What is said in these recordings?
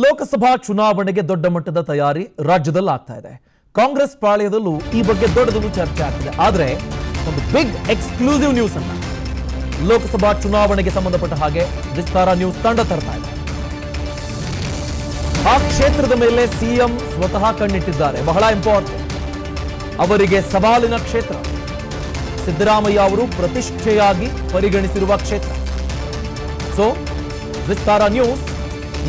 ಲೋಕಸಭಾ ಚುನಾವಣೆಗೆ ದೊಡ್ಡ ಮಟ್ಟದ ತಯಾರಿ ರಾಜ್ಯದಲ್ಲಿ ಆಗ್ತಾ ಇದೆ. ಕಾಂಗ್ರೆಸ್ ಪಾಳ್ಯದಲ್ಲೂ ಈ ಬಗ್ಗೆ ದೊಡ್ಡದೊಂದು ಚರ್ಚೆ ಆಗ್ತಿದೆ. ಆದರೆ ಒಂದು ಬಿಗ್ ಎಕ್ಸ್ಕ್ಲೂಸಿವ್ ನ್ಯೂಸ್ ಅನ್ನ ಲೋಕಸಭಾ ಚುನಾವಣೆಗೆ ಸಂಬಂಧಪಟ್ಟ ಹಾಗೆ ವಿಸ್ತಾರ ನ್ಯೂಸ್ ತಂಡ ತರ್ತಾ ಇದೆ. ಆ ಕ್ಷೇತ್ರದ ಮೇಲೆ ಸಿಎಂ ಸ್ವತಃ ಕಣ್ಣಿಟ್ಟಿದ್ದಾರೆ. ಬಹಳ ಇಂಪಾರ್ಟೆಂಟ್. ಅವರಿಗೆ ಸವಾಲಿನ ಕ್ಷೇತ್ರ, ಸಿದ್ದರಾಮಯ್ಯ ಅವರು ಪ್ರತಿಷ್ಠೆಯಾಗಿ ಪರಿಗಣಿಸಿರುವ ಕ್ಷೇತ್ರ. ಸೊ ವಿಸ್ತಾರ ನ್ಯೂಸ್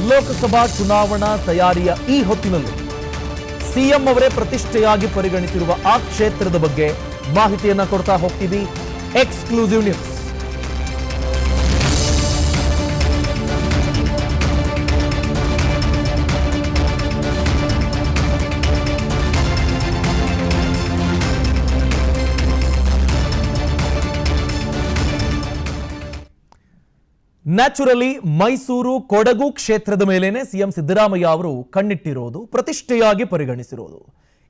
ಲೋಕಸಭಾ ಚುನಾವಣಾ ತಯಾರಿಯ ಈ ಹೊತ್ತಿನಲ್ಲಿ ಸಿಎಂ ಅವರೇ ಪ್ರತಿಷ್ಠೆಯಾಗಿ ಪರಿಗಣಿಸಿರುವ ಆ ಕ್ಷೇತ್ರದ ಬಗ್ಗೆ ಮಾಹಿತಿಯನ್ನ ಕೊಡ್ತಾ ಹೋಗ್ತೀವಿ. Exclusive news. Naturally Mysuru Kodagu ಕ್ಷೇತ್ರದ ಮೇಲೇನೆ ಸಿಎಂ ಸಿದ್ದರಾಮಯ್ಯ ಅವರು ಕಣ್ಣಿಟ್ಟಿರೋದು, ಪ್ರತಿಷ್ಠೆಯಾಗಿ ಪರಿಗಣಿಸಿರೋದು.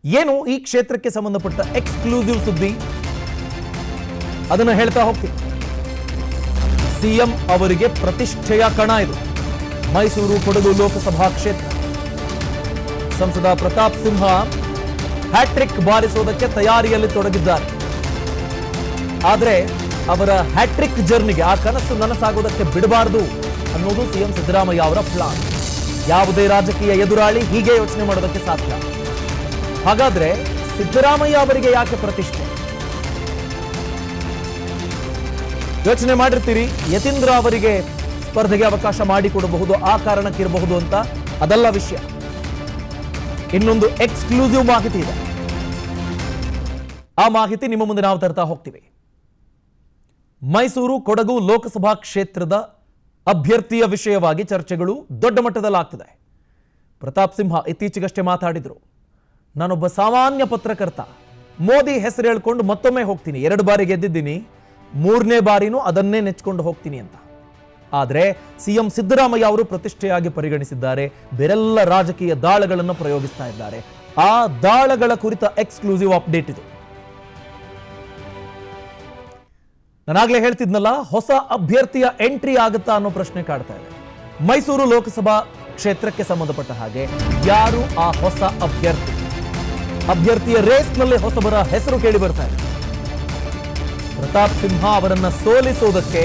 ಏನು ಈ ಕ್ಷೇತ್ರಕ್ಕೆ ಸಂಬಂಧಪಟ್ಟ ಎಕ್ಸ್ಕ್ಲೂಸಿವ್ ಸುದ್ದಿ, ಅದನ್ನು ಹೇಳ್ತಾ ಹೋಗ್ತೀನಿ. ಸಿಎಂ ಅವರಿಗೆ ಪ್ರತಿಷ್ಠೆಯ ಕಣ ಇದು. ಮೈಸೂರು ಕೊಡಗು ಲೋಕಸಭಾ ಕ್ಷೇತ್ರ. ಸಂಸದ ಪ್ರತಾಪ್ ಸಿಂಹ ಹ್ಯಾಟ್ರಿಕ್ ಬಾರಿಸೋದಕ್ಕೆ ತಯಾರಿಯಲ್ಲಿ ತೊಡಗಿದ್ದಾರೆ. ಆದರೆ ಅವರ ಹ್ಯಾಟ್ರಿಕ್ ಜರ್ನಿಗೆ, ಆ ಕನಸು ನನಸಾಗೋದಕ್ಕೆ ಬಿಡಬಾರದು ಅನ್ನೋದು ಸಿಎಂ ಸಿದ್ದರಾಮಯ್ಯ ಅವರ ಪ್ಲಾನ್. ಯಾವುದೇ ರಾಜಕೀಯ ಎದುರಾಳಿ ಹೀಗೆ ಯೋಚನೆ ಮಾಡೋದಕ್ಕೆ ಸಾಧ್ಯ. ಹಾಗಾದ್ರೆ ಸಿದ್ದರಾಮಯ್ಯ ಅವರಿಗೆ ಯಾಕೆ ಪ್ರತಿಷ್ಠೆ? ಯೋಚನೆ ಮಾಡಿರ್ತೀರಿ, ಯತೀಂದ್ರ ಅವರಿಗೆ ಸ್ಪರ್ಧೆಗೆ ಅವಕಾಶ ಮಾಡಿಕೊಡಬಹುದು, ಆ ಕಾರಣಕ್ಕಿರಬಹುದು ಅಂತ. ಅದಲ್ಲ ವಿಷಯ. ಇನ್ನೊಂದು ಎಕ್ಸ್ಕ್ಲೂಸಿವ್ ಮಾಹಿತಿ ಇದೆ. ಆ ಮಾಹಿತಿ ನಿಮ್ಮ ಮುಂದೆ ನಾವು ತರ್ತಾ ಹೋಗ್ತೀವಿ. ಮೈಸೂರು ಕೊಡಗು ಲೋಕಸಭಾ ಕ್ಷೇತ್ರದ ಅಭ್ಯರ್ಥಿಯ ವಿಷಯವಾಗಿ ಚರ್ಚೆಗಳು ದೊಡ್ಡ ಮಟ್ಟದಲ್ಲಾಗ್ತಿದೆ. ಪ್ರತಾಪ್ ಸಿಂಹ ಇತ್ತೀಚೆಗಷ್ಟೇ ಮಾತಾಡಿದ್ರು, ನಾನೊಬ್ಬ ಸಾಮಾನ್ಯ ಪತ್ರಕರ್ತ, ಮೋದಿ ಹೆಸರು ಹೇಳ್ಕೊಂಡು ಮತ್ತೊಮ್ಮೆ ಹೋಗ್ತೀನಿ, 2 ಬಾರಿ ಗೆದ್ದಿದ್ದೀನಿ, 3ನೇ ಬಾರಿನೂ ಅದನ್ನೇ ನೆಚ್ಕೊಂಡು ಹೋಗ್ತೀನಿ ಅಂತ. ಆದರೆ ಸಿಎಂ ಸಿದ್ದರಾಮಯ್ಯ ಅವರು ಪ್ರತಿಷ್ಠೆಯಾಗಿ ಪರಿಗಣಿಸಿದ್ದಾರೆ. ಬೇರೆಲ್ಲ ರಾಜಕೀಯ ದಾಳಗಳನ್ನು ಪ್ರಯೋಗಿಸ್ತಾ ಇದ್ದಾರೆ. ಆ ದಾಳಗಳ ಕುರಿತ ಎಕ್ಸ್ಕ್ಲೂಸಿವ್ ಅಪ್ಡೇಟ್ ಇದು. ನಾನಾಗ್ಲೇ ಹೇಳ್ತಿದ್ನಲ್ಲ, ಹೊಸ ಅಭ್ಯರ್ಥಿಯ ಎಂಟ್ರಿ ಆಗುತ್ತಾ ಅನ್ನೋ ಪ್ರಶ್ನೆ ಕಾಡ್ತಾ ಇದೆ. ಮೈಸೂರು ಲೋಕಸಭಾ ಕ್ಷೇತ್ರಕ್ಕೆ ಸಂಬಂಧಪಟ್ಟ ಹಾಗೆ ಯಾರು ಆ ಹೊಸ ಅಭ್ಯರ್ಥಿ? ಅಭ್ಯರ್ಥಿಯ ರೇಸ್ನಲ್ಲಿ ಹೊಸಬರ ಹೆಸರು ಕೇಳಿ ಬರ್ತಾ ಇದೆ. ಪ್ರತಾಪ್ ಸಿಂಹ ಅವರನ್ನ ಸೋಲಿಸೋದಕ್ಕೆ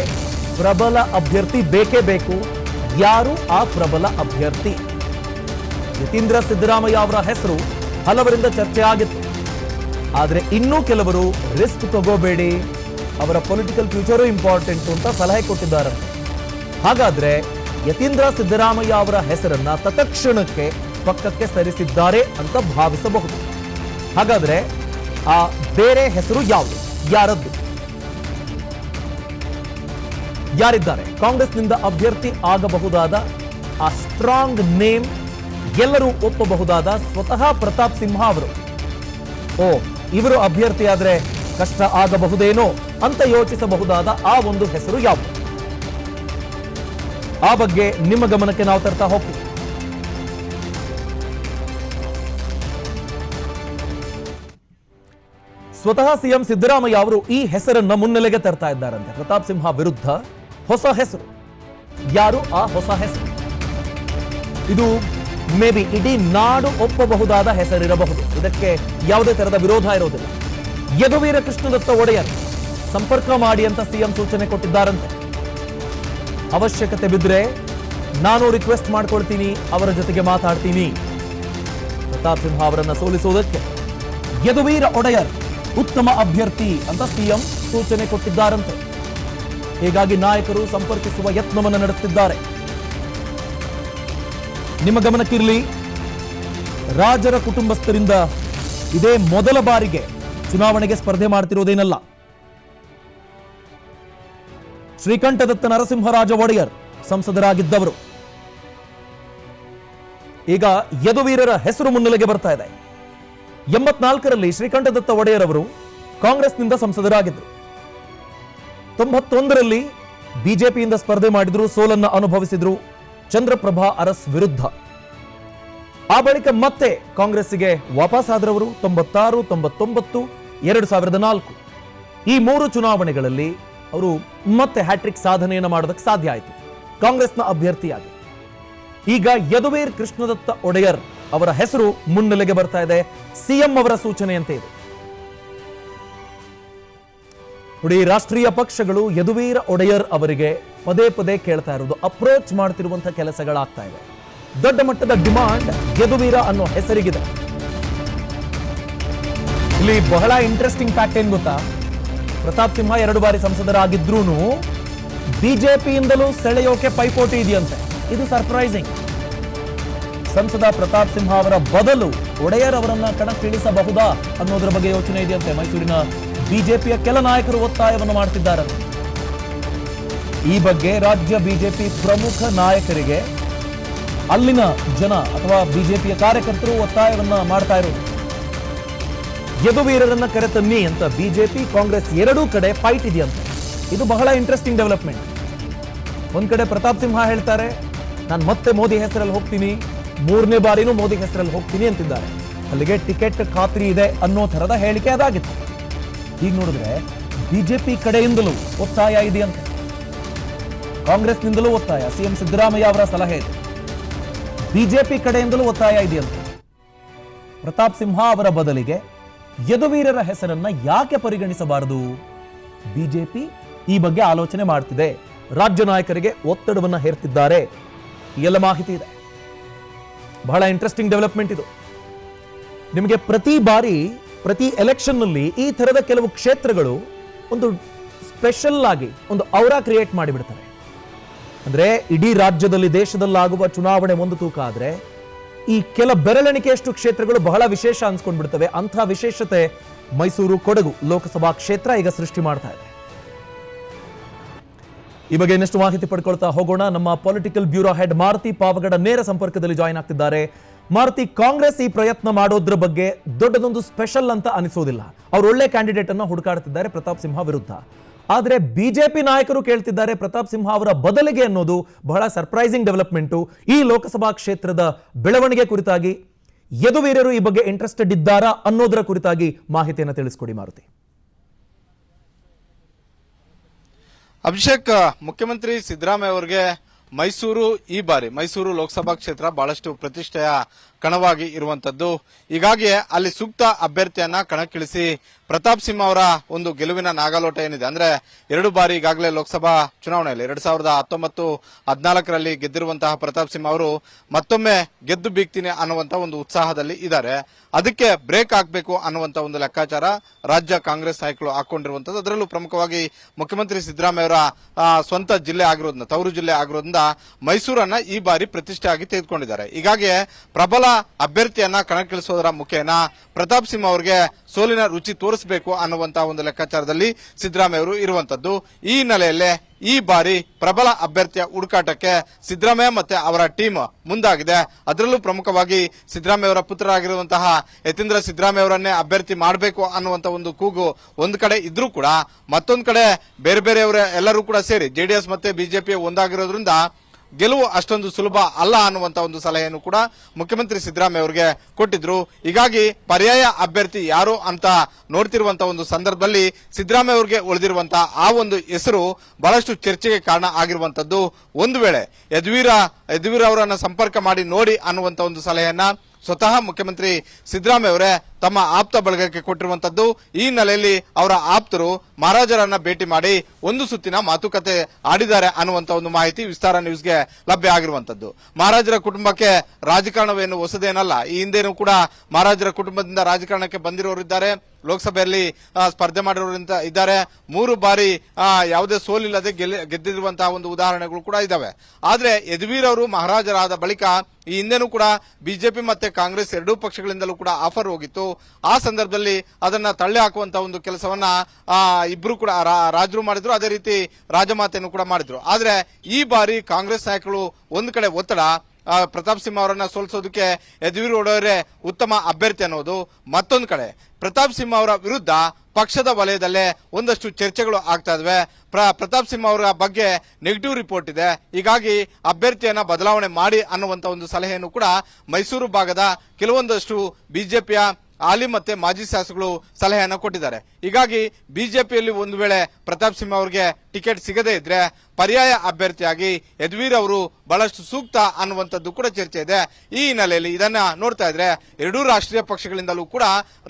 ಪ್ರಬಲ ಅಭ್ಯರ್ಥಿ ಬೇಕೇ ಬೇಕು. ಯಾರು ಆ ಪ್ರಬಲ ಅಭ್ಯರ್ಥಿ? ಯತೀಂದ್ರ ಸಿದ್ದರಾಮಯ್ಯ ಅವರ ಹೆಸರು ಹಲವರಿಂದ ಚರ್ಚೆ ಆಗಿತ್ತು. ಆದರೆ ಇನ್ನೂ ಕೆಲವರು ರಿಸ್ಕ್ ತಗೋಬೇಡಿ, ಅವರ ಪೊಲಿಟಿಕಲ್ ಫ್ಯೂಚರು ಇಂಪಾರ್ಟೆಂಟ್ ಅಂತ ಸಲಹೆ ಕೊಟ್ಟಿದ್ದಾರೆ. ಹಾಗಾದ್ರೆ ಯತೀಂದ್ರ ಸಿದ್ದರಾಮಯ್ಯ ಅವರ ಹೆಸರನ್ನ ತತ್ಕ್ಷಣಕ್ಕೆ ಪಕ್ಕಕ್ಕೆ ಸರಿಸಿದ್ದಾರೆ ಅಂತ ಭಾವಿಸಬಹುದು. ಹಾಗಾದ್ರೆ ಆ ಬೇರೆ ಹೆಸರು ಯಾವುದು? ಯಾರದ್ದು? ಯಾರಿದ್ದಾರೆ ಕಾಂಗ್ರೆಸ್ನಿಂದ ಅಭ್ಯರ್ಥಿ ಆಗಬಹುದಾದ ಆ ಸ್ಟ್ರಾಂಗ್ ನೇಮ್, ಎಲ್ಲರೂ ಒಪ್ಪಬಹುದಾದ ಸ್ವತಃ ಪ್ರತಾಪ್ ಸಿಂಹ ಅವರು? ಇವರು ಅಭ್ಯರ್ಥಿ ಆದ್ರೆ ಕಷ್ಟ ಆಗಬಹುದೇನೋ ಅಂತ ಯೋಚಿಸಬಹುದಾದ ಆ ಒಂದು ಹೆಸರು ಯಾವುದು? ಆ ಬಗ್ಗೆ ನಿಮ್ಮ ಗಮನಕ್ಕೆ ನಾವು ತರ್ತಾ ಹೋಗ್ತೀವಿ. ಸ್ವತಃ ಸಿಎಂ ಸಿದ್ದರಾಮಯ್ಯ ಅವರು ಈ ಹೆಸರನ್ನ ಮುನ್ನೆಲೆಗೆ ತರ್ತಾ ಇದ್ದಾರಂತೆ. ಪ್ರತಾಪ್ ಸಿಂಹ ವಿರುದ್ಧ ಹೊಸ ಹೆಸರು. ಯಾರು ಆ ಹೊಸ ಹೆಸರು? ಇದು ಮೇ ಬಿ ಇಡೀ ನಾಡು ಒಪ್ಪಬಹುದಾದ ಹೆಸರಿರಬಹುದು. ಇದಕ್ಕೆ ಯಾವುದೇ ತರಹದ ವಿರೋಧ ಇರೋದಿಲ್ಲ. ಯದುವೀರ ಕೃಷ್ಣದತ್ತ ಒಡೆಯರ್ ಸಂಪರ್ಕ ಮಾಡಿ ಅಂತ ಸಿಎಂ ಸೂಚನೆ ಕೊಟ್ಟಿದ್ದಾರಂತೆ. ಅವಶ್ಯಕತೆ ಬಿದ್ದರೆ ನಾನು ರಿಕ್ವೆಸ್ಟ್ ಮಾಡ್ಕೊಳ್ತೀನಿ, ಅವರ ಜೊತೆಗೆ ಮಾತಾಡ್ತೀನಿ. ಪ್ರತಾಪ್ ಸಿಂಹ ಅವರನ್ನ ಸೋಲಿಸುವುದಕ್ಕೆ ಯದುವೀರ ಒಡೆಯರ್ ಉತ್ತಮ ಅಭ್ಯರ್ಥಿ ಅಂತ ಸಿಎಂ ಸೂಚನೆ ಕೊಟ್ಟಿದ್ದಾರಂತೆ. ಹೀಗಾಗಿ ನಾಯಕರು ಸಂಪರ್ಕಿಸುವ ಯತ್ನವನ್ನು ನಡೆಸುತ್ತಿದ್ದಾರೆ. ನಿಮ್ಮ ಗಮನಕ್ಕಿರಲಿ, ರಾಜರ ಕುಟುಂಬಸ್ಥರಿಂದ ಇದೇ ಮೊದಲ ಬಾರಿಗೆ ಚುನಾವಣೆಗೆ ಸ್ಪರ್ಧೆ ಮಾಡ್ತಿರೋದೇನಲ್ಲ. ಶ್ರೀಕಂಠದತ್ತ ನರಸಿಂಹರಾಜ ಒಡೆಯರ್ ಸಂಸದರಾಗಿದ್ದವರು. ಈಗ ಯದುವೀರರ ಹೆಸರು ಮುನ್ನೆಲೆಗೆ ಬರ್ತಾ ಇದೆ. 84ರಲ್ಲಿ ಶ್ರೀಕಂಠದತ್ತ ಒಡೆಯರ್ ಅವರು ಕಾಂಗ್ರೆಸ್ನಿಂದ ಸಂಸದರಾಗಿದ್ದರು. 91ರಲ್ಲಿ ಬಿಜೆಪಿಯಿಂದ ಸ್ಪರ್ಧೆ ಮಾಡಿದ್ರು, ಸೋಲನ್ನ ಅನುಭವಿಸಿದ್ರು ಚಂದ್ರಪ್ರಭಾ ಅರಸ್ ವಿರುದ್ಧ. ಆ ಬಳಿಕ ಮತ್ತೆ ಕಾಂಗ್ರೆಸ್ಸಿಗೆ ವಾಪಸ್ ಆದ್ರವರು 96, 99, 2004 ಈ 3 ಚುನಾವಣೆಗಳಲ್ಲಿ ಅವರು ಮತ್ತೆ ಹ್ಯಾಟ್ರಿಕ್ ಸಾಧನೆಯನ್ನು ಮಾಡೋದಕ್ಕೆ ಸಾಧ್ಯ ಆಯಿತು ಕಾಂಗ್ರೆಸ್ನ ಅಭ್ಯರ್ಥಿಯಾಗಿ. ಈಗ ಯದುವೀರ್ ಕೃಷ್ಣದತ್ತ ಒಡೆಯರ್ ಅವರ ಹೆಸರು ಮುನ್ನೆಲೆಗೆ ಬರ್ತಾ ಇದೆ. ಸಿಎಂ ಅವರ ಸೂಚನೆಯಂತೆ ಇದು. ನೋಡಿ, ರಾಷ್ಟ್ರೀಯ ಪಕ್ಷಗಳು ಯದುವೀರ ಒಡೆಯರ್ ಅವರಿಗೆ ಪದೇ ಪದೇ ಕೇಳ್ತಾ ಇರೋದು, ಅಪ್ರೋಚ್ ಮಾಡ್ತಿರುವಂತಹ ಕೆಲಸಗಳಾಗ್ತಾ ಇದೆ. ದೊಡ್ಡ ಮಟ್ಟದ ಡಿಮಾಂಡ್ ಯದುವೀರ ಅನ್ನೋ ಹೆಸರಿಗಿದೆ. ಇಲ್ಲಿ ಬಹಳ ಇಂಟ್ರೆಸ್ಟಿಂಗ್ ಫ್ಯಾಕ್ಟ್ ಏನ್ ಗೊತ್ತಾ, ಪ್ರತಾಪ್ ಸಿಂಹ 2 ಬಾರಿ ಸಂಸದರಾಗಿದ್ರೂ ಬಿಜೆಪಿಯಿಂದಲೂ ಸೆಳೆಯೋಕೆ ಪೈಪೋಟಿ ಇದೆಯಂತೆ. ಇದು ಸರ್ಪ್ರೈಸಿಂಗ್. ಸಂಸದ ಪ್ರತಾಪ್ ಸಿಂಹ ಅವರ ಬದಲು ಒಡೆಯರ್ ಅವರನ್ನ ಕಣಕ್ಕಿಳಿಸಬಹುದಾ ಅನ್ನೋದ್ರ ಬಗ್ಗೆ ಯೋಚನೆ ಇದೆಯಂತೆ. ಮೈಸೂರಿನ ಬಿಜೆಪಿಯ ಕೆಲ ನಾಯಕರು ಒತ್ತಾಯವನ್ನು ಮಾಡ್ತಿದ್ದಾರೆ. ಈ ಬಗ್ಗೆ ರಾಜ್ಯ ಬಿಜೆಪಿ ಪ್ರಮುಖ ನಾಯಕರಿಗೆ ಅಲ್ಲಿನ ಜನ ಅಥವಾ ಬಿಜೆಪಿಯ ಕಾರ್ಯಕರ್ತರು ಒತ್ತಾಯವನ್ನ ಮಾಡ್ತಾ ಇರೋದು. ಯದುವೀರರನ್ನ ಕರೆತನ್ನಿ ಅಂತ ಬಿಜೆಪಿ ಕಾಂಗ್ರೆಸ್ ಎರಡೂ ಕಡೆ ಫೈಟ್ ಇದೆಯಂತೆ. ಇದು ಬಹಳ ಇಂಟ್ರೆಸ್ಟಿಂಗ್ ಡೆವಲಪ್ಮೆಂಟ್. ಒಂದ್ ಕಡೆ ಪ್ರತಾಪ್ ಸಿಂಹ ಹೇಳ್ತಾರೆ, ನಾನು ಮತ್ತೆ ಮೋದಿ ಹೆಸರಲ್ಲಿ ಹೋಗ್ತೀನಿ, 3ನೇ ಬಾರಿನೂ ಮೋದಿ ಹೆಸರಲ್ಲಿ ಹೋಗ್ತೀನಿ ಅಂತಿದ್ದಾರೆ. ಅಲ್ಲಿಗೆ ಟಿಕೆಟ್ ಖಾತ್ರಿ ಇದೆ ಅನ್ನೋ ತರದ ಹೇಳಿಕೆ ಅದಾಗಿತ್ತು. ಈಗ ನೋಡಿದ್ರೆ ಬಿಜೆಪಿ ಕಡೆಯಿಂದಲೂ ಒತ್ತಾಯ ಇದೆಯಂತೆ, ಕಾಂಗ್ರೆಸ್ನಿಂದಲೂ ಒತ್ತಾಯ. ಸಿಎಂ ಸಿದ್ದರಾಮಯ್ಯ ಅವರ ಸಲಹೆ ಇದೆ. ಬಿಜೆಪಿ ಕಡೆಯಿಂದಲೂ ಒತ್ತಾಯ ಇದೆಯಂತೆ. ಪ್ರತಾಪ್ ಸಿಂಹ ಅವರ ಬದಲಿಗೆ ಯದುವೀರರ ಹೆಸರನ್ನ ಯಾಕೆ ಪರಿಗಣಿಸಬಾರದು? ಬಿಜೆಪಿ ಈ ಬಗ್ಗೆ ಆಲೋಚನೆ ಮಾಡ್ತಿದೆ, ರಾಜ್ಯ ನಾಯಕರಿಗೆ ಒತ್ತಡವನ್ನ ಹೇರ್ತಿದ್ದಾರೆ. ಎಲ್ಲ ಮಾಹಿತಿ ಇದೆ. ಬಹಳ ಇಂಟ್ರೆಸ್ಟಿಂಗ್ ಡೆವಲಪ್ಮೆಂಟ್ ಇದು. ನಿಮಗೆ ಪ್ರತಿ ಬಾರಿ ಪ್ರತಿ ಎಲೆಕ್ಷನ್ ನಲ್ಲಿ ಈ ತರದ ಕೆಲವು ಕ್ಷೇತ್ರಗಳು ಒಂದು ಸ್ಪೆಷಲ್ ಆಗಿ ಒಂದು ಔರಾ ಕ್ರಿಯೇಟ್ ಮಾಡಿಬಿಡ್ತಾರೆ. ಅಂದ್ರೆ ಇಡೀ ರಾಜ್ಯದಲ್ಲಿ ದೇಶದಲ್ಲಾಗುವ ಚುನಾವಣೆ ಒಂದು ತೂಕ ಆದ್ರೆ ಈ ಕೆಲ ಬೆರಳೆಣಿಕೆಯಷ್ಟು ಕ್ಷೇತ್ರಗಳು ಬಹಳ ವಿಶೇಷ ಅನ್ಸ್ಕೊಂಡ್ಬಿಡ್ತವೆ. ಅಂಥ ವಿಶೇಷತೆ ಮೈಸೂರು ಕೊಡಗು ಲೋಕಸಭಾ ಕ್ಷೇತ್ರ ಈಗ ಸೃಷ್ಟಿ ಮಾಡ್ತಾ ಇದೆ. ಈ ಬಗ್ಗೆ ಇನ್ನಷ್ಟು ಮಾಹಿತಿ ಪಡ್ಕೊಳ್ತಾ ಹೋಗೋಣ. ನಮ್ಮ political bureau head Maruti Pavagada ನೇರ ಸಂಪರ್ಕದಲ್ಲಿ ಜಾಯಿನ್ ಆಗ್ತಿದ್ದಾರೆ. ಮಾರುತಿ, ಕಾಂಗ್ರೆಸ್ ಈ ಪ್ರಯತ್ನ ಮಾಡೋದ್ರ ಬಗ್ಗೆ ದೊಡ್ಡದೊಂದು ಸ್ಪೆಷಲ್ ಅಂತ ಅನಿಸೋದಿಲ್ಲ. ಅವರು ಒಳ್ಳೆ ಕ್ಯಾಂಡಿಡೇಟ್ ಅನ್ನ ಹುಡುಕಾಡ್ತಿದ್ದಾರೆ ಪ್ರತಾಪ್ ಸಿಂಹ ವಿರುದ್ಧ. ಆದ್ರೆ ಬಿಜೆಪಿ ನಾಯಕರು ಕೇಳ್ತಿದ್ದಾರೆ ಪ್ರತಾಪ್ ಸಿಂಹ ಅವರ ಬದಲಿಗೆ ಅನ್ನೋದು ಬಹಳ ಸರ್ಪ್ರೈಸಿಂಗ್ ಡೆವಲಪ್ಮೆಂಟು. ಈ ಲೋಕಸಭಾ ಕ್ಷೇತ್ರದ ಬೆಳವಣಿಗೆ ಕುರಿತಾಗಿ ಯದುವೀರರು ಈ ಬಗ್ಗೆ ಇಂಟ್ರೆಸ್ಟೆಡ್ ಇದ್ದಾರಾ ಅನ್ನೋದರ ಕುರಿತಾಗಿ ಮಾಹಿತಿಯನ್ನು ತಿಳಿಸ್ಕೊಡಿ ಮಾರುತಿ. ಅಭಿಷೇಕ್, ಮುಖ್ಯಮಂತ್ರಿ ಸಿದ್ದರಾಮಯ್ಯ ಅವರಿಗೆ ಮೈಸೂರು ಈ ಬಾರಿ ಮೈಸೂರು ಲೋಕಸಭಾ ಕ್ಷೇತ್ರ ಬಹಳಷ್ಟು ಪ್ರತಿಷ್ಠೆಯ ಕಣವಾಗಿ ಇರುವಂತದ್ದು. ಹೀಗಾಗಿ ಅಲ್ಲಿ ಸೂಕ್ತ ಅಭ್ಯರ್ಥಿಯನ್ನ ಕಣಕ್ಕಿಳಿಸಿ ಪ್ರತಾಪ್ ಸಿಂಹ ಅವರ ಒಂದು ಗೆಲುವಿನ ನಾಗಾಲೋಟ ಏನಿದೆ, ಅಂದ್ರೆ 2 ಬಾರಿ ಈಗಾಗಲೇ ಲೋಕಸಭಾ ಚುನಾವಣೆಯಲ್ಲಿ 2019, 14ರಲ್ಲಿ ಗೆದ್ದಿರುವಂತಹ ಪ್ರತಾಪ್ ಸಿಂಹ ಅವರು ಮತ್ತೊಮ್ಮೆ ಗೆದ್ದು ಬೀಗ್ತೀನಿ ಅನ್ನುವಂತ ಒಂದು ಉತ್ಸಾಹದಲ್ಲಿ ಇದ್ದಾರೆ. ಅದಕ್ಕೆ ಬ್ರೇಕ್ ಹಾಕಬೇಕು ಅನ್ನುವಂತ ಒಂದು ಲೆಕ್ಕಾಚಾರ ರಾಜ್ಯ ಕಾಂಗ್ರೆಸ್ ನಾಯಕರು ಹಾಕೊಂಡಿರುವಂತದ್ದು. ಅದರಲ್ಲೂ ಪ್ರಮುಖವಾಗಿ ಮುಖ್ಯಮಂತ್ರಿ ಸಿದ್ದರಾಮಯ್ಯ ಅವರ ಸ್ವಂತ ಜಿಲ್ಲೆ ಆಗಿರೋದ್ರಿಂದ, ತವರು ಜಿಲ್ಲೆ ಆಗಿರೋದ್ರಿಂದ ಮೈಸೂರನ್ನ ಈ ಬಾರಿ ಪ್ರತಿಷ್ಠೆಯಾಗಿ ತೆಗೆದುಕೊಂಡಿದ್ದಾರೆ. ಹೀಗಾಗಿ ಪ್ರಬಲ ಅಭ್ಯರ್ಥಿಯನ್ನ ಕಣಕ್ಕಿಳಿಸೋದರ ಮುಖೇನ ಪ್ರತಾಪ್ ಸಿಂಹ ಅವರಿಗೆ ಸೋಲಿನ ರುಚಿ ತೋರಿಸಬೇಕು ಅನ್ನುವಂತಹ ಒಂದು ಲೆಕ್ಕಾಚಾರದಲ್ಲಿ ಸಿದ್ದರಾಮಯ್ಯ ಅವರು ಇರುವಂತದ್ದು. ಈ ಹಿನ್ನೆಲೆಯಲ್ಲೇ ಈ ಬಾರಿ ಪ್ರಬಲ ಅಭ್ಯರ್ಥಿಯ ಹುಡುಕಾಟಕ್ಕೆ ಸಿದ್ದರಾಮಯ್ಯ ಮತ್ತೆ ಅವರ ಟೀಮ್ ಮುಂದಾಗಿದೆ. ಅದರಲ್ಲೂ ಪ್ರಮುಖವಾಗಿ ಸಿದ್ದರಾಮಯ್ಯ ಅವರ ಪುತ್ರರಾಗಿರುವಂತಹ ಯತೀಂದ್ರ ಸಿದ್ದರಾಮಯ್ಯ ಅವರನ್ನೇ ಅಭ್ಯರ್ಥಿ ಮಾಡಬೇಕು ಅನ್ನುವಂತ ಒಂದು ಕೂಗು ಒಂದು ಕಡೆ ಇದ್ರೂ ಕೂಡ, ಮತ್ತೊಂದು ಕಡೆ ಬೇರೆ ಬೇರೆಯವರ ಎಲ್ಲರೂ ಕೂಡ ಸೇರಿ ಜೆಡಿಎಸ್ ಮತ್ತೆ ಬಿಜೆಪಿ ಒಂದಾಗಿರೋದ್ರಿಂದ ಗೆಲುವು ಅಷ್ಟೊಂದು ಸುಲಭ ಅಲ್ಲ ಅನ್ನುವಂತ ಒಂದು ಸಲಹೆಯನ್ನು ಕೂಡ ಮುಖ್ಯಮಂತ್ರಿ ಸಿದ್ದರಾಮಯ್ಯ ಅವರಿಗೆ ಕೊಟ್ಟಿದ್ರು. ಹೀಗಾಗಿ ಪರ್ಯಾಯ ಅಭ್ಯರ್ಥಿ ಯಾರು ಅಂತ ನೋಡ್ತಿರುವಂತಹ ಒಂದು ಸಂದರ್ಭದಲ್ಲಿ ಸಿದ್ದರಾಮಯ್ಯ ಅವರಿಗೆ ಉಳಿದಿರುವಂತಹ ಆ ಒಂದು ಹೆಸರು ಬಹಳಷ್ಟು ಚರ್ಚೆಗೆ ಕಾರಣ ಆಗಿರುವಂತದ್ದು. ಒಂದು ವೇಳೆ ಯದುವೀರ ಅವರನ್ನ ಸಂಪರ್ಕ ಮಾಡಿ ನೋಡಿ ಅನ್ನುವಂತ ಒಂದು ಸಲಹೆಯನ್ನ ಸ್ವತಃ ಮುಖ್ಯಮಂತ್ರಿ ಸಿದ್ದರಾಮಯ್ಯ ಅವರೇ ತಮ್ಮ ಆಪ್ತ ಬಳಗಕ್ಕೆ ಕೊಟ್ಟಿರುವಂತದ್ದು. ಈ ಹಿನ್ನೆಲೆಯಲ್ಲಿ ಅವರ ಆಪ್ತರು ಮಹಾರಾಜರನ್ನ ಭೇಟಿ ಮಾಡಿ ಒಂದು ಸುತ್ತಿನ ಮಾತುಕತೆ ಆಡಿದ್ದಾರೆ ಅನ್ನುವಂತ ಒಂದು ಮಾಹಿತಿ ವಿಸ್ತಾರ ನ್ಯೂಸ್ಗೆ ಲಭ್ಯ ಆಗಿರುವಂತದ್ದು. ಮಹಾರಾಜರ ಕುಟುಂಬಕ್ಕೆ ರಾಜಕಾರಣವೇನು ಹೊಸದೇನಲ್ಲ. ಈ ಹಿಂದೆನೂ ಕೂಡ ಮಹಾರಾಜರ ಕುಟುಂಬದಿಂದ ರಾಜಕಾರಣಕ್ಕೆ ಬಂದಿರೋರಿದ್ದಾರೆ, ಲೋಕಸಭೆಯಲ್ಲಿ ಸ್ಪರ್ಧೆ ಮಾಡಿರೋರಿಂದ ಇದ್ದಾರೆ. 3 ಬಾರಿ ಯಾವುದೇ ಸೋಲಿಲ್ಲದೆ ಗೆದ್ದಿರುವಂತಹ ಒಂದು ಉದಾಹರಣೆಗಳು ಕೂಡ ಇದಾವೆ. ಆದ್ರೆ ಯದುವೀರ್ ಅವರು ಮಹಾರಾಜರಾದ ಬಳಿಕ ಈ ಹಿಂದೆನೂ ಕೂಡ ಬಿಜೆಪಿ ಮತ್ತೆ ಕಾಂಗ್ರೆಸ್ ಎರಡೂ ಪಕ್ಷಗಳಿಂದಲೂ ಕೂಡ ಆಫರ್ ಹೋಗಿತ್ತು. ಆ ಸಂದರ್ಭದಲ್ಲಿ ಅದನ್ನ ತಳ್ಳಿ ಹಾಕುವಂತಹ ಒಂದು ಕೆಲಸವನ್ನ ಇಬ್ರು ಕೂಡ ರಾಜರು ಮಾಡಿದ್ರು, ಅದೇ ರೀತಿ ರಾಜಮಾತೆಯನ್ನು ಕೂಡ ಮಾಡಿದ್ರು. ಆದ್ರೆ ಈ ಬಾರಿ ಕಾಂಗ್ರೆಸ್ ನಾಯಕರು ಒಂದು ಕಡೆ ಒತ್ತಡ, ಪ್ರತಾಪ್ ಸಿಂಹ ಅವರನ್ನ ಸೋಲಿಸೋದಕ್ಕೆ ಯದುವೀರ್ ಒಡೆಯರೇ ಉತ್ತಮ ಅಭ್ಯರ್ಥಿ ಅನ್ನೋದು, ಮತ್ತೊಂದು ಕಡೆ ಪ್ರತಾಪ್ ಸಿಂಹ ಅವರ ವಿರುದ್ಧ ಪಕ್ಷದ ವಲಯದಲ್ಲೇ ಒಂದಷ್ಟು ಚರ್ಚೆಗಳು ಆಗ್ತಾ ಇದಾವೆ. ಪ್ರತಾಪ್ ಸಿಂಹ ಅವರ ಬಗ್ಗೆ ನೆಗೆಟಿವ್ ರಿಪೋರ್ಟ್ ಇದೆ. ಹೀಗಾಗಿ ಅಭ್ಯರ್ಥಿಯನ್ನ ಬದಲಾವಣೆ ಮಾಡಿ ಅನ್ನುವಂತ ಒಂದು ಸಲಹೆಯನ್ನು ಕೂಡ ಮೈಸೂರು ಭಾಗದ ಕೆಲವೊಂದಷ್ಟು ಬಿಜೆಪಿಯ ಹಾಲಿ ಮತ್ತೆ ಮಾಜಿ ಶಾಸಕರು ಸಲಹೆಯನ್ನ ಕೊಟ್ಟಿದ್ದಾರೆ. ಹೀಗಾಗಿ ಬಿಜೆಪಿಯಲ್ಲಿ ಒಂದು ವೇಳೆ ಪ್ರತಾಪ್ ಸಿಂಹ ಅವರಿಗೆ ಟಿಕೆಟ್ ಸಿಗದೇ ಇದ್ರೆ ಪರ್ಯಾಯ ಅಭ್ಯರ್ಥಿಯಾಗಿ ಯದುವೀರ್ ಅವರು ಬಹಳಷ್ಟು ಸೂಕ್ತ ಅನ್ನುವಂಥದ್ದು ಕೂಡ ಚರ್ಚೆ ಇದೆ. ಈ ಹಿನ್ನೆಲೆಯಲ್ಲಿ ಇದನ್ನ ನೋಡ್ತಾ ಇದ್ರೆ ಎರಡೂ ರಾಷ್ಟ್ರೀಯ ಪಕ್ಷಗಳಿಂದಲೂ ಕೂಡ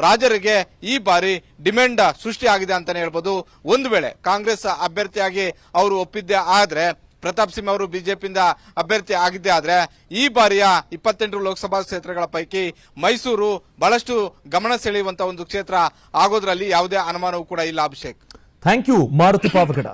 ರಾಜರಿಗೆ ಈ ಬಾರಿ ಡಿಮ್ಯಾಂಡ್ ಸೃಷ್ಟಿಯಾಗಿದೆ ಅಂತಾನೆ ಹೇಳ್ಬೋದು. ಒಂದು ವೇಳೆ ಕಾಂಗ್ರೆಸ್ ಅಭ್ಯರ್ಥಿಯಾಗಿ ಅವರು ಒಪ್ಪಿದ್ದೇ ಆದ್ರೆ, ಪ್ರತಾಪ್ ಸಿಂಹ ಅವರು ಬಿಜೆಪಿಯಿಂದ ಅಭ್ಯರ್ಥಿ ಆಗಿದ್ದೇ ಆದ್ರೆ ಈ ಬಾರಿಯ 28 ಲೋಕಸಭಾ ಕ್ಷೇತ್ರಗಳ ಪೈಕಿ ಮೈಸೂರು ಬಹಳಷ್ಟು ಗಮನ ಸೆಳೆಯುವಂತಹ ಒಂದು ಕ್ಷೇತ್ರ ಆಗೋದ್ರಲ್ಲಿ ಯಾವುದೇ ಅನುಮಾನವೂ ಕೂಡ ಇಲ್ಲ. Abhishek, thank you Maruti Pavagada.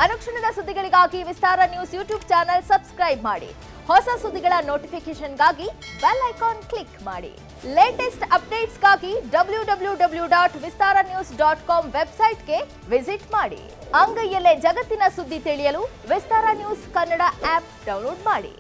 ಅನುಕ್ಷಣದ ಸುದ್ದಿಗಳಿಗಾಗಿ Vistara news YouTube channel subscribe ಮಾಡಿ. ಹೊಸ ಸುದ್ದಿಗಳ ನೋಟಿಫಿಕೇಶನ್ಗಾಗಿ ಬೆಲ್ ಐಕಾನ್ ಕ್ಲಿಕ್ ಮಾಡಿ. ಲೇಟೆಸ್ಟ್ ಅಪ್ಡೇಟ್ಸ್ಗಾಗಿ www.vistaranews.com ವೆಬ್ಸೈಟ್ಗೆ ವಿಸಿಟ್ ಮಾಡಿ. ಅಂಗೈಯಲ್ಲೇ ಜಗತ್ತಿನ ಸುದ್ದಿ ತಿಳಿಯಲು Vistara news Kannada app download ಮಾಡಿ.